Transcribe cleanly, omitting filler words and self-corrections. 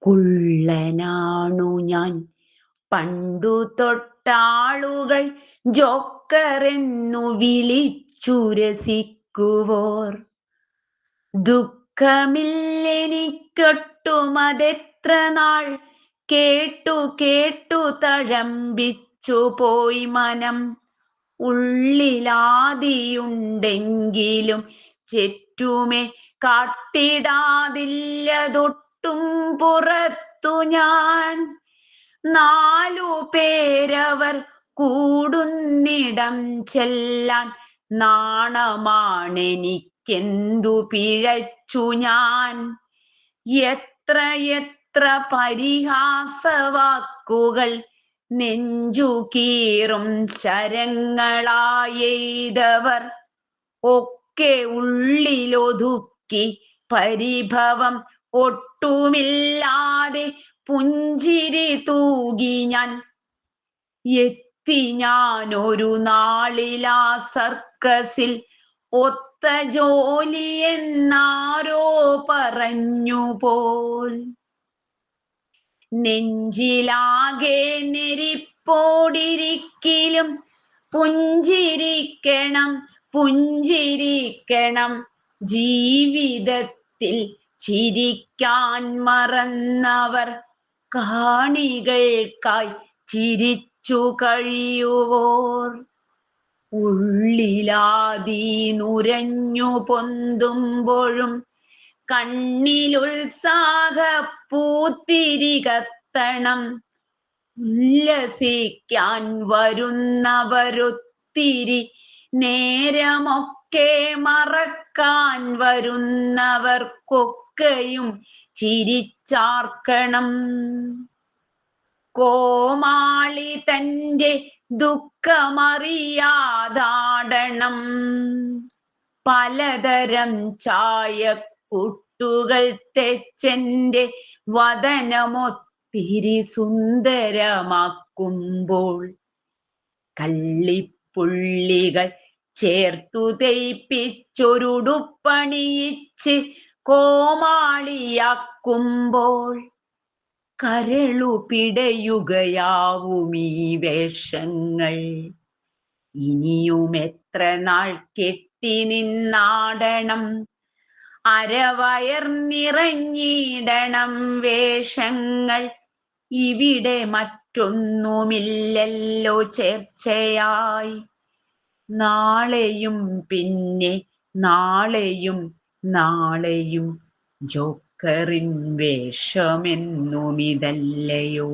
കുള്ളനാണു ഞാൻ പണ്ടു തൊട്ടാളുകൾ ജോക്കറെന്നു വിളിച്ചുരസിക്കുവോർ. ദുഃഖമില്ലെനിക്കൊട്ടുമതെത്ര നാൾ കേട്ടു കേട്ടു തഴമ്പിച്ചു പോയി മനം. ഉള്ളിലാദിയുണ്ടെങ്കിലും ചെറ്റുമേ കാട്ടിടാതില്ലതൊട്ടും പുറത്തു ഞാൻ. 4 പേരവർ കൂടുന്നിടം ചെല്ലാൻ നാണമാണെനിക്കെന്തു പിഴച്ചു ഞാൻ. എത്ര എത്ര പരിഹാസവാക്കുകൾ നെഞ്ചുകീറും ശരങ്ങളായെയ്തവർ ഒക്കെ ഉള്ളിലൊതുക്കി പരിഭവം ഒട്ടുമില്ലാതെ പുഞ്ചിരി തൂകി ഞാൻ. എത്തി ഞാനൊരു നാളിലാ സർക്കസിൽ ഒത്ത ജോലിയെന്നാരോ പറഞ്ഞുപോൽ. നെഞ്ചിലാകെ നെരിപ്പോടിരിക്കിലും പുഞ്ചിരിക്കണം പുഞ്ചിരിക്കണം. ജീവിതത്തിൽ ചിരിക്കാൻ മറന്നവർ കാണികൾക്കായി ചിരിച്ചു കഴിയുവോർ. ഉള്ളിലാദി നുരഞ്ഞു പൊന്തുമ്പോഴും കണ്ണിലുത്സാഹപ്പൂത്തിരി കത്തണം. ഉല്ലസിക്കാൻ വരുന്നവരൊത്തിരി നേരമൊക്കെ മറക്കാൻ വരുന്നവർക്കൊക്കെയും ചിരിച്ചാർക്കണം. കോമാളി തന്റെ ദുഃഖമറിയാതാടണം. പലതരം ചായക്കുട്ടുകൾ തെച്ചെന്റെ വദനമൊത്തിരി സുന്ദരമാക്കുമ്പോൾ കള്ളിപ്പുള്ളികൾ ചേർത്തു തേയ്പ്പിച്ചൊരുടുപ്പണിയിച്ച് കോമാളിയാക്കുമ്പോൾ കരളു പിടയുകയാവുമീ വേഷങ്ങൾ. ഇനിയും എത്ര നാൾ കെട്ടി നിന്നാടണം. അരവയർ നിറഞ്ഞിടണം വേഷങ്ങൾ. ഇവിടെ മറ്റൊന്നുമില്ലല്ലോ ചേർച്ചയായി. നാളെയും പിന്നെ നാളെയും നാളെയും ജോക്കറിൻ വേഷമെന്നുമിതല്ലയോ.